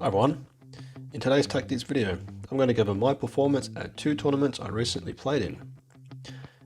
Hi everyone, in today's tactics video I'm going to cover my performance at two tournaments I recently played in.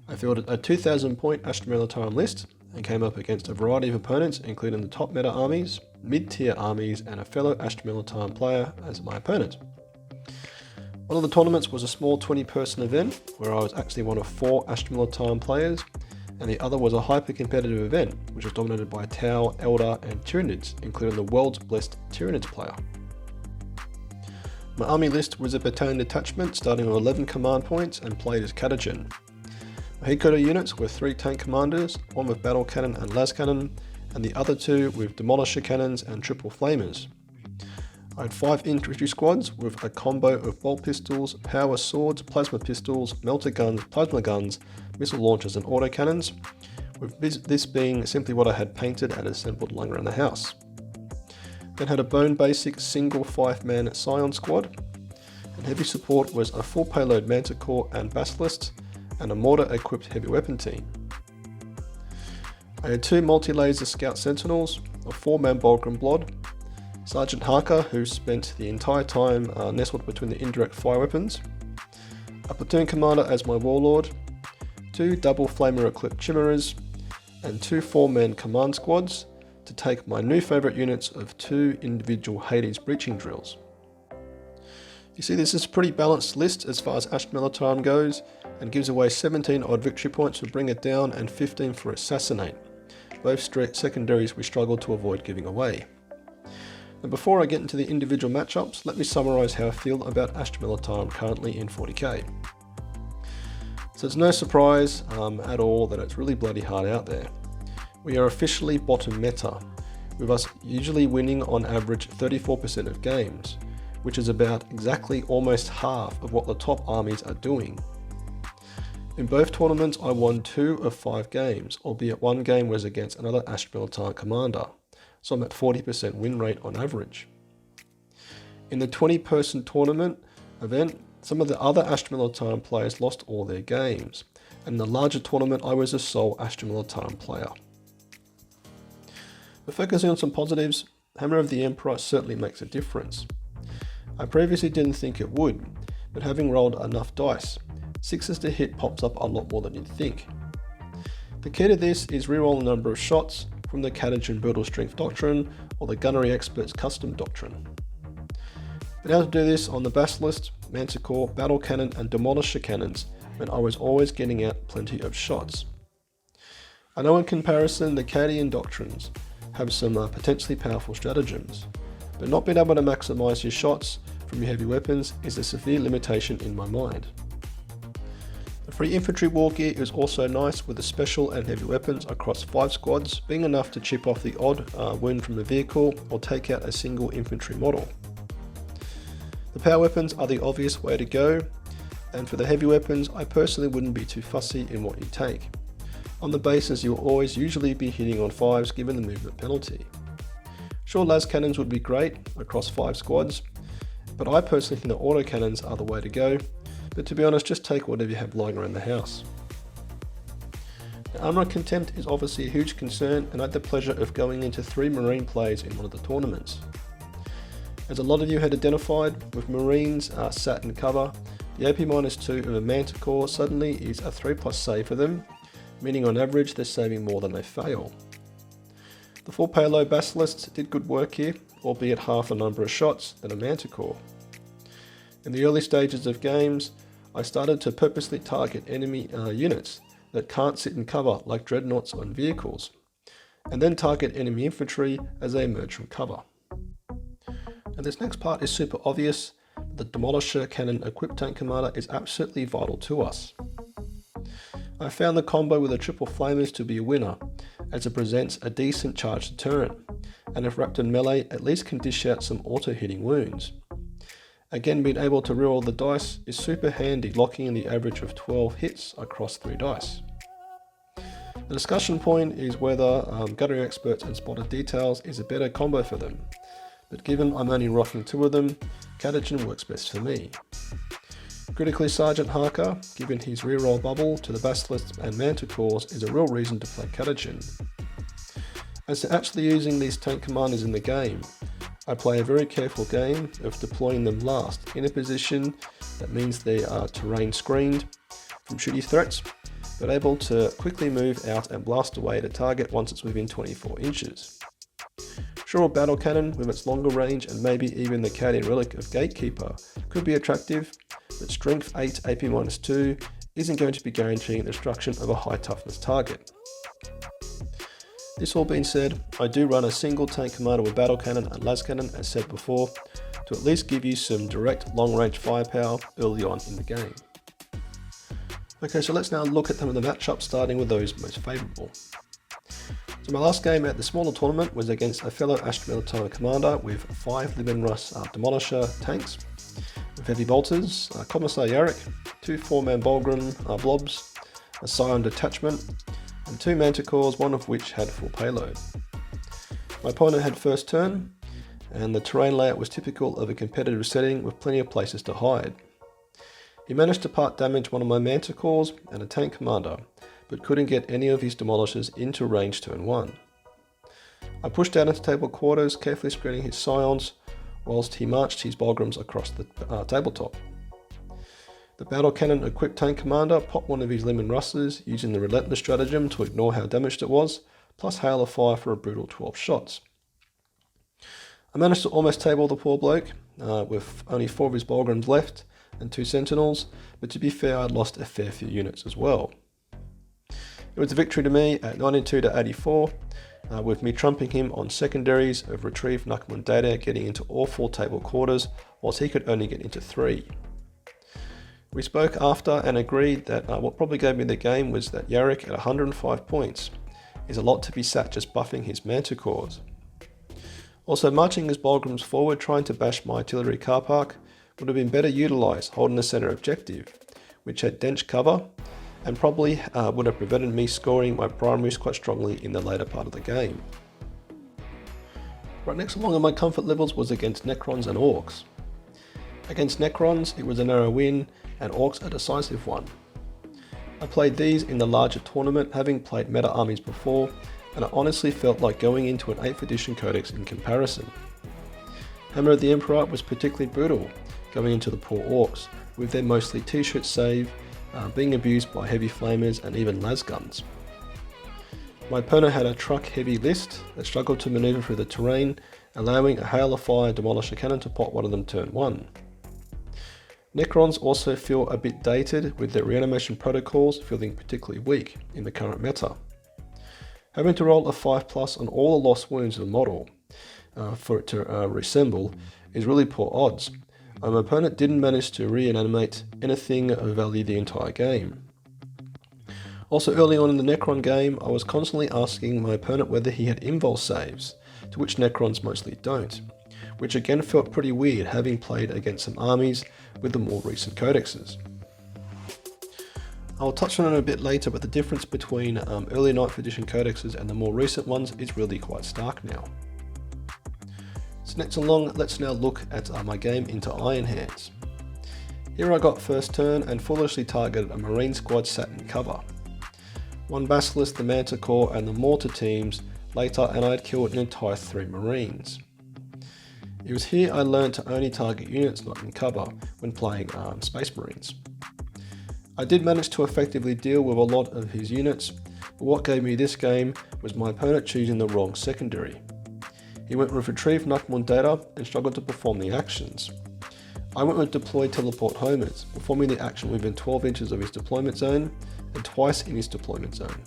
I fielded a 2000 point Astra Militarum list and came up against a variety of opponents including the top meta armies, mid-tier armies and a fellow Astra Militarum player as my opponent. One of the tournaments was a small 20-person event where I was actually one of 4 Astra Militarum players, and the other was a hyper-competitive event which was dominated by Tau, Eldar and Tyrranids, including the world's blessed Tyrranids player. My army list was a battalion detachment starting with 11 command points and played as Catagen. My headquarter units were 3 tank commanders, one with battle cannon and las cannon, and the other 2 with demolisher cannons and triple flamers. I had 5 infantry squads with a combo of bolt pistols, power swords, plasma pistols, melter guns, plasma guns, missile launchers and autocannons, with this being simply what I had painted and assembled lying around the house. Then had a bone basic single 5-man Scion squad, and heavy support was a full payload Manticore and Basilisk, and a mortar equipped heavy weapon team. I had 2 multi-laser scout sentinels, a 4-man Bulgrim Blod, Sergeant Harker who spent the entire time nestled between the indirect fire weapons, a platoon commander as my warlord, 2 double flamer equipped chimeras, and 2 4-man command squads to take my new favourite units of 2 individual Hades breaching drills. You see, this is a pretty balanced list as far as Astra Militarum goes, and gives away 17 odd victory points for Bring It Down and 15 for Assassinate, both secondaries we struggled to avoid giving away. Now before I get into the individual matchups, let me summarise how I feel about Astra Militarum currently in 40k. So it's no surprise at all that it's really bloody hard out there. We are officially bottom meta, with us usually winning on average 34% of games, which is about exactly almost half of what the top armies are doing. In both tournaments I won 2 of 5 games, albeit one game was against another Astra Militarum commander, so I'm at 40% win rate on average. In the 20-person tournament event, some of the other Astra Militarum players lost all their games, and in the larger tournament I was the sole Astra Militarum player. But focusing on some positives, Hammer of the Emperor certainly makes a difference. I previously didn't think it would, but having rolled enough dice, 6s to hit pops up a lot more than you'd think. The key to this is reroll the number of shots from the Catagen Brutal Strength Doctrine or the Gunnery Expert's Custom Doctrine. But how to do this on the Basilisk, Manticore, Battle Cannon and Demolisher Cannons meant I was always getting out plenty of shots. I know in comparison the Cadian Doctrines have some potentially powerful stratagems, but not being able to maximise your shots from your heavy weapons is a severe limitation in my mind. The free infantry war gear is also nice with the special and heavy weapons across 5 squads being enough to chip off the odd wound from the vehicle or take out a single infantry model. The power weapons are the obvious way to go, and for the heavy weapons I personally wouldn't be too fussy in what you take, on the basis you'll always usually be hitting on 5s given the movement penalty. Sure, las cannons would be great across 5 squads, but I personally think the auto cannons are the way to go, but to be honest just take whatever you have lying around the house. Now, armour contempt is obviously a huge concern, and I had the pleasure of going into 3 marine plays in one of the tournaments. As a lot of you had identified, with marines sat in cover, the AP-2 of a Manticore suddenly is a 3+ save for them, meaning on average they're saving more than they fail. The full payload Basilisks did good work here, albeit half the number of shots than a Manticore. In the early stages of games, I started to purposely target enemy units that can't sit in cover like dreadnoughts on vehicles, and then target enemy infantry as they emerge from cover. Now this next part is super obvious, but the Demolisher Cannon equipped tank commander is absolutely vital to us. I found the combo with the triple flamers to be a winner, as it presents a decent charge deterrent, and if wrapped in melee at least can dish out some auto-hitting wounds. Again, being able to reroll the dice is super handy, locking in the average of 12 hits across 3 dice. The discussion point is whether Gunnery Experts and Spotted Details is a better combo for them, but given I'm only rocking 2 of them, Catagen works best for me. Critically, Sergeant Harker, given his reroll bubble to the Basilisks and Manticores, is a real reason to play Catagen. As to actually using these tank commanders in the game, I play a very careful game of deploying them last in a position that means they are terrain screened from shooty threats, but able to quickly move out and blast away at a target once it's within 24 inches. Sure, a battle cannon with its longer range and maybe even the Cadian relic of Gatekeeper could be attractive, but strength 8 AP-2 isn't going to be guaranteeing the destruction of a high toughness target. This all being said, I do run a single tank commander with battle cannon and las cannon as said before, to at least give you some direct long range firepower early on in the game. Okay, so let's now look at some of the matchups, starting with those most favourable. So my last game at the smaller tournament was against a fellow Astra Militarum commander with 5 Libenrus Demolisher tanks, with heavy bolters, Commissar Yarrick, 2 4-man Bolgren blobs, a Scion detachment, and 2 Manticores, one of which had full payload. My opponent had first turn, and the terrain layout was typical of a competitive setting with plenty of places to hide. He managed to part damage one of my Manticores and a tank commander, but couldn't get any of his demolishers into range turn 1. I pushed out into table quarters, carefully screening his Scions, whilst he marched his Bolgrams across the tabletop. The battle cannon equipped tank commander popped one of his Leman Russes using the relentless stratagem to ignore how damaged it was, plus hail of fire for a brutal 12 shots. I managed to almost table the poor bloke, with only 4 of his Bolgrams left and 2 Sentinels, but to be fair I'd lost a fair few units as well. It was a victory to me at 92 to 84, with me trumping him on secondaries of Retrieve Nakmun Data getting into all 4 table quarters, whilst he could only get into 3. We spoke after and agreed that what probably gave me the game was that Yarrick at 105 points is a lot to be sat just buffing his Manticores. Also, marching his Bolgrams forward trying to bash my artillery car park would have been better utilised holding the centre objective, which had dense cover and probably would have prevented me scoring my primaries quite strongly in the later part of the game. Right next along on my comfort levels was against Necrons and Orks. Against Necrons it was a narrow win, and Orks a decisive one. I played these in the larger tournament, having played meta armies before, and I honestly felt like going into an 8th edition codex in comparison. Hammer of the Emperor was particularly brutal, going into the poor Orks, with their mostly t-shirt save, being abused by heavy flamers and even las guns. My opponent had a truck heavy list that struggled to manoeuvre through the terrain, allowing a hail of fire demolisher cannon to pot one of them turn 1. Necrons also feel a bit dated, with their reanimation protocols feeling particularly weak in the current meta. Having to roll a 5+ on all the lost wounds of the model for it to reassemble is really poor odds. My opponent didn't manage to reanimate anything of value the entire game. Also early on in the Necron game, I was constantly asking my opponent whether he had invul saves, to which Necrons mostly don't, which again felt pretty weird having played against some armies with the more recent codexes. I'll touch on it a bit later, but the difference between early 9th edition codexes and the more recent ones is really quite stark now. So next along, let's now look at my game into Iron Hands. Here I got first turn and foolishly targeted a Marine squad sat in cover. One Basilisk, the Manticore and the Mortar teams later, and I had killed an entire 3 Marines. It was here I learned to only target units not in cover when playing Space Marines. I did manage to effectively deal with a lot of his units, but what gave me this game was my opponent choosing the wrong secondary. He went with Retrieve Nakmun Data and struggled to perform the actions. I went with Deploy Teleport Homers, performing the action within 12 inches of his deployment zone and twice in his deployment zone.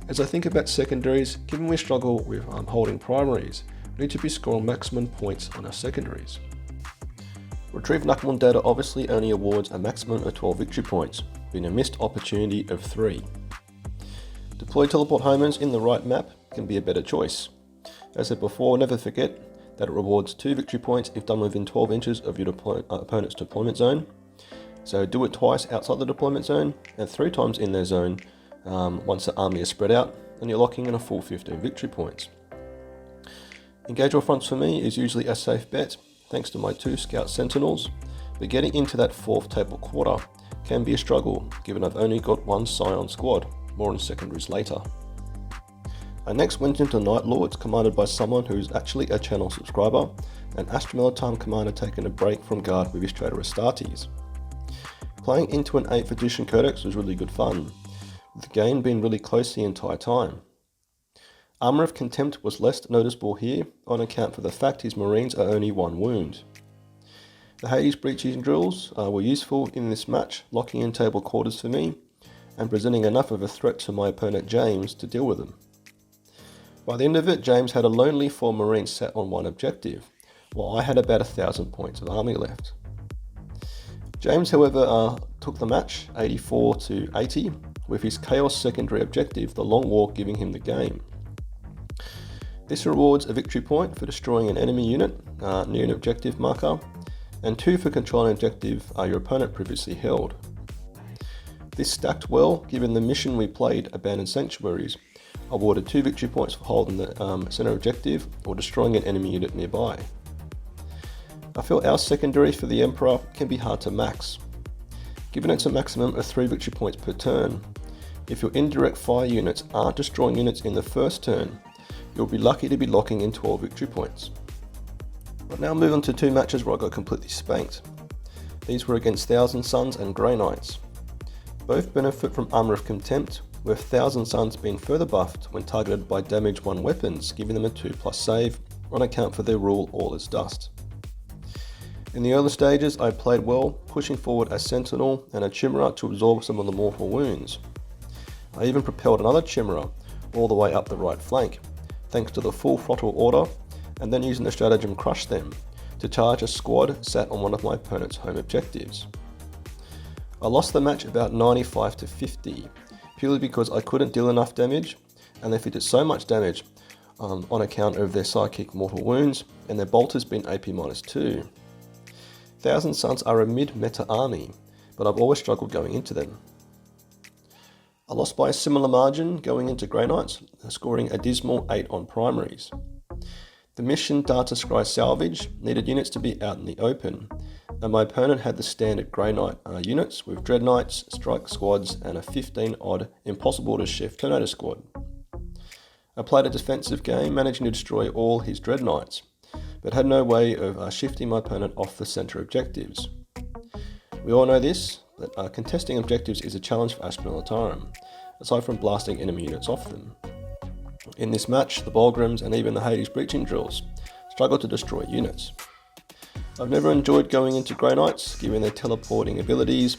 As I think about secondaries, given we struggle with holding primaries, we need to be scoring maximum points on our secondaries. Retrieve Nakmun Data obviously only awards a maximum of 12 victory points, being a missed opportunity of 3. Deploy Teleport Homers in the right map can be a better choice. As I said before, never forget that it rewards 2 victory points if done within 12 inches of your opponent's deployment zone. So do it twice outside the deployment zone and 3 times in their zone once the army is spread out, and you're locking in a full 15 victory points. Engage all fronts for me is usually a safe bet thanks to my 2 Scout Sentinels, but getting into that 4th table quarter can be a struggle given I've only got 1 Scion squad, more on secondaries later. I next went into Night Lords, commanded by someone who's actually a channel subscriber, and Astra Militarum commander taking a break from guard with his Trader Astartes. Playing into an 8th edition codex was really good fun, with the game being really close the entire time. Armour of Contempt was less noticeable here, on account for the fact his marines are only 1 wound. The Hades breaching drills were useful in this match, locking in table quarters for me, and presenting enough of a threat to my opponent James to deal with them. By the end of it, James had a lonely 4 marines set on 1 objective, while I had about 1,000 points of army left. James, however, took the match 84 to 80, with his Chaos secondary objective, the Long Walk, giving him the game. This rewards a victory point for destroying an enemy unit near an objective marker, and 2 for controlling an objective your opponent previously held. This stacked well, given the mission we played, Abandoned Sanctuaries, awarded 2 victory points for holding the center objective or destroying an enemy unit nearby. I feel our secondary for the Emperor can be hard to max. Given it's a maximum of 3 victory points per turn, if your indirect fire units aren't destroying units in the first turn, you'll be lucky to be locking in 12 victory points. But now move on to 2 matches where I got completely spanked. These were against Thousand Suns and Grey Knights. Both benefit from Armour of Contempt, with Thousand Suns being further buffed when targeted by damage 1 weapons, giving them a 2+ save, on account for their rule All is Dust. In the early stages I played well, pushing forward a Sentinel and a Chimera to absorb some of the mortal wounds. I even propelled another Chimera all the way up the right flank, thanks to the full throttle order, and then using the stratagem Crush Them to charge a squad sat on one of my opponent's home objectives. I lost the match about 95 to 50, purely because I couldn't deal enough damage, and they inflicted so much damage on account of their psychic mortal wounds, and their bolters being AP -2. Thousand Suns are a mid-meta army, but I've always struggled going into them. I lost by a similar margin going into Grey Knights, scoring a dismal 8 on primaries. The mission Data Scry Salvage needed units to be out in the open, and my opponent had the standard Grey Knight units with Dread Knights, Strike Squads, and a 15-odd Impossible to Shift Tornado Squad. I played a defensive game, managing to destroy all his Dread Knights, but had no way of shifting my opponent off the centre objectives. We all know this, but contesting objectives is a challenge for Astra Militarum, aside from blasting enemy units off them. In this match, the Bolgrams and even the Hades breaching drills struggled to destroy units. I've never enjoyed going into Grey Knights, given their teleporting abilities,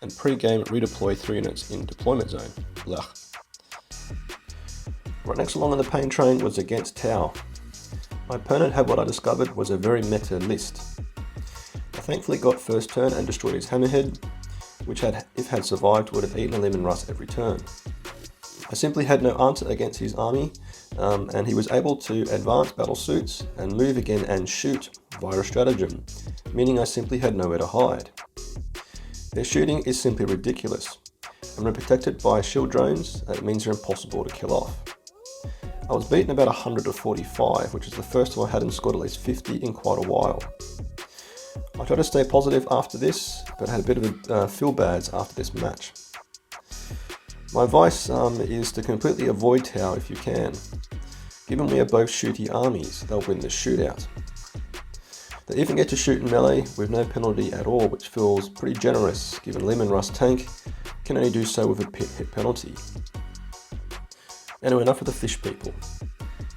and pre-game redeploy 3 units in deployment zone. Blech. Right next along on the pain train was against Tau. My opponent had what I discovered was a very meta list. I thankfully got first turn and destroyed his Hammerhead, which if had survived would have eaten a lemon rust every turn. I simply had no answer against his army, and he was able to advance battle suits and move again and shoot via a stratagem, meaning I simply had nowhere to hide. Their shooting is simply ridiculous, and when protected by shield drones, it means they're impossible to kill off. I was beaten about 100 to 45, which is the first time I hadn't scored at least 50 in quite a while. I tried to stay positive after this, but had a bit of a feel-bads after this match. My advice is to completely avoid Tau if you can. Given we are both shooty armies, they'll win the shootout. They even get to shoot in melee with no penalty at all, which feels pretty generous given Lemon Rust tank can only do so with a hit penalty. Anyway, enough of the fish people.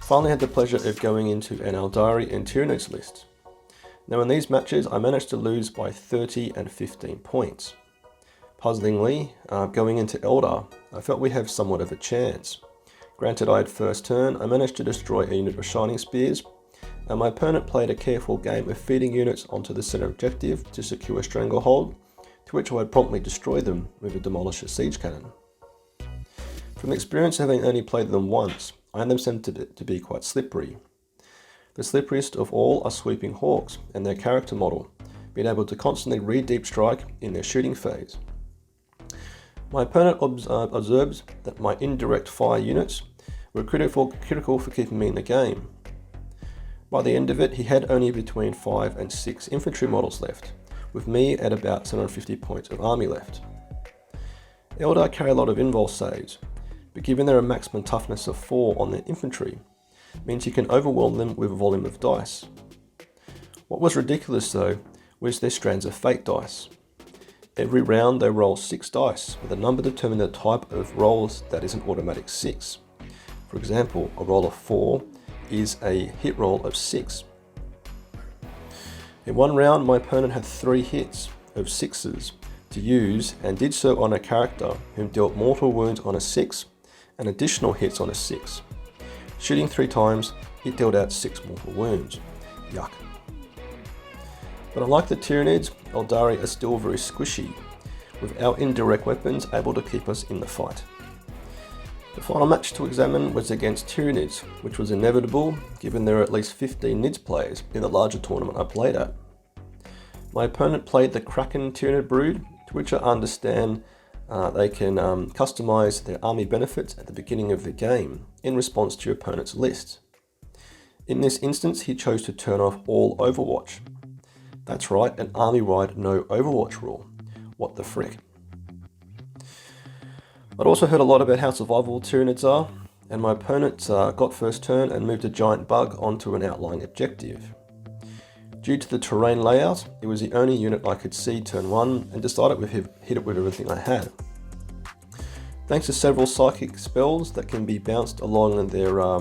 Finally had the pleasure of going into an Eldari and Tyrranids list. Now in these matches I managed to lose by 30 and 15 points. Puzzlingly, going into Eldar, I felt we have somewhat of a chance. Granted I had first turn, I managed to destroy a unit of Shining Spears, and my opponent played a careful game of feeding units onto the center objective to secure a stranglehold, to which I would promptly destroy them with a Demolisher Siege Cannon. From experience having only played them once, I understand them to be quite slippery. The slipperiest of all are Sweeping Hawks and their character model, being able to constantly re-deep strike in their shooting phase. My opponent observes that my indirect fire units were critical for keeping me in the game. By the end of it, he had only between 5 and 6 infantry models left, with me at about 750 points of army left. Eldar carry a lot of invul saves, but given they're a maximum toughness of 4 on their infantry, means you can overwhelm them with a volume of dice. What was ridiculous though was their strands of fate dice. Every round they roll 6 dice, with a number determining the type of rolls that is an automatic 6. For example, a roll of 4 is a hit roll of 6. In one round, my opponent had 3 hits of 6s to use, and did so on a character whom dealt mortal wounds on a 6 and additional hits on a 6. Shooting 3 times, it dealt out 6 mortal wounds. Yuck. But unlike the Tyrranids, Eldari are still very squishy, with our indirect weapons able to keep us in the fight. The final match to examine was against Tyrranids, which was inevitable given there are at least 15 Nids players in the larger tournament I played at. My opponent played the Kraken Tyranid brood, to which I understand they can customize their army benefits at the beginning of the game in response to your opponent's list. In this instance, he chose to turn off all Overwatch. That's right, an army-wide no Overwatch rule. What the frick? I'd also heard a lot about how survivable Tyrranids are, and my opponent got first turn and moved a giant bug onto an outlying objective. Due to the terrain layout, it was the only unit I could see turn 1 and decided to hit it with everything I had. Thanks to several psychic spells that can be bounced along their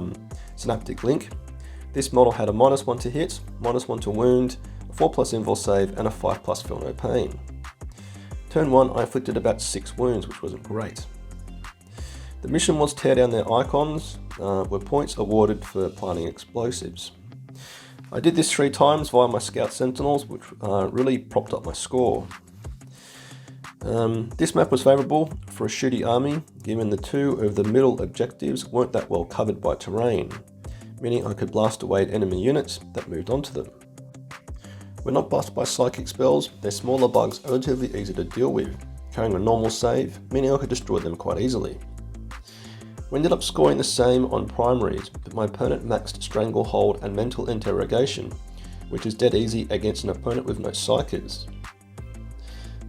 synaptic link, this model had a -1 to hit, -1 to wound, a 4+ invul save and a 5+ feel no pain. Turn 1 I inflicted about 6 wounds, which wasn't great. The mission was tear down their icons, with points awarded for planting explosives. I did this 3 times via my Scout Sentinels, which really propped up my score. This map was favourable for a shooty army, given the 2 of the middle objectives weren't that well covered by terrain, meaning I could blast away at enemy units that moved onto them. When not busted by psychic spells, their smaller bugs are relatively easy to deal with, carrying a normal save, meaning I could destroy them quite easily. We ended up scoring the same on primaries, but my opponent maxed Stranglehold and Mental Interrogation, which is dead easy against an opponent with no psychers.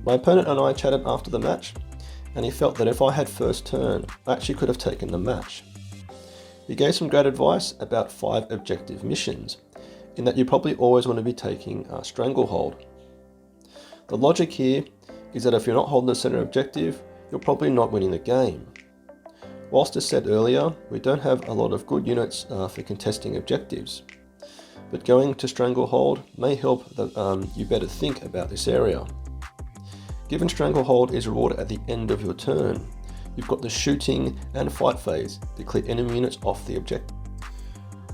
My opponent and I chatted after the match, and he felt that if I had first turn, I actually could have taken the match. He gave some great advice about 5 objective missions, in that you probably always want to be taking Stranglehold. The logic here is that if you're not holding the center objective, you're probably not winning the game. Whilst as said earlier, we don't have a lot of good units for contesting objectives, but going to Stranglehold may help you better think about this area. Given Stranglehold is rewarded at the end of your turn, you've got the shooting and fight phase to clear enemy units off the objective.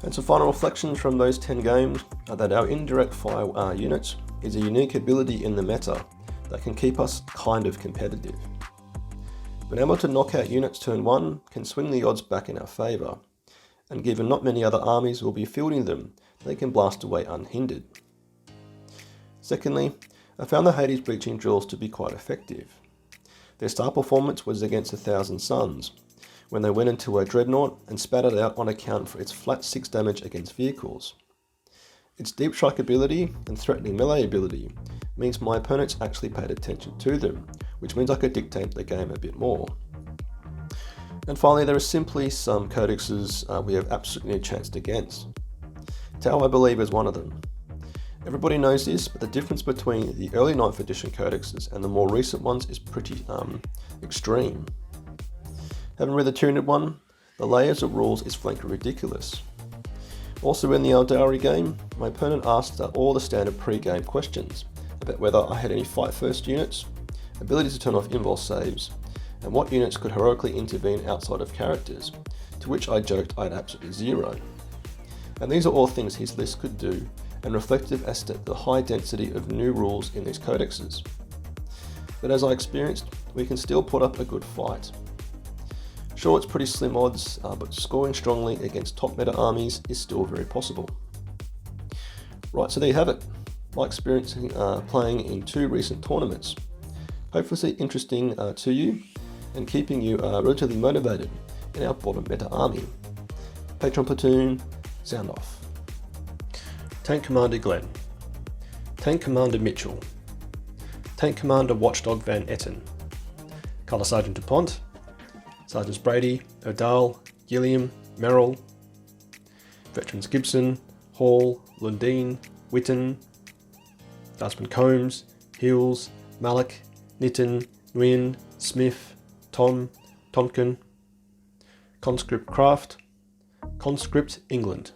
And some final reflections from those 10 games are that our indirect fire units is a unique ability in the meta that can keep us kind of competitive. Being able to knock out units turn 1 can swing the odds back in our favour, and given not many other armies will be fielding them, they can blast away unhindered. Secondly, I found the Hades breaching drills to be quite effective. Their star performance was against 1,000 Suns, when they went into a Dreadnought and spat it out on account for its flat 6 damage against vehicles. Its deep strike ability and threatening melee ability means my opponents actually paid attention to them, which means I could dictate the game a bit more. And finally, there are simply some codexes we have absolutely no chance against. Tau, I believe, is one of them. Everybody knows this, but the difference between the early 9th edition codexes and the more recent ones is pretty extreme. Having read the Tyranid one, the layers of rules is frankly ridiculous. Also in the Eldari game, my opponent asked all the standard pre-game questions about whether I had any fight first units, ability to turn off invul saves, and what units could heroically intervene outside of characters, to which I joked I had absolutely 0. And these are all things his list could do, and reflective as to the high density of new rules in these codexes. But as I experienced, we can still put up a good fight. Sure, it's pretty slim odds, but scoring strongly against top meta armies is still very possible. Right, so there you have it. My experience playing in 2 recent tournaments. Hopefully interesting to you and keeping you relatively motivated in our bottom meta army. Patron Platoon, sound off. Tank Commander Glenn. Tank Commander Mitchell. Tank Commander Watchdog Van Etten. Colour Sergeant DuPont. Sergeants Brady, O'Dell, Gilliam, Merrill, Veterans Gibson, Hall, Lundeen, Witten, Guardsman Combs, Hills, Malik, Nitton, Nguyen, Smith, Tom, Tonkin, Conscript Craft, Conscript England.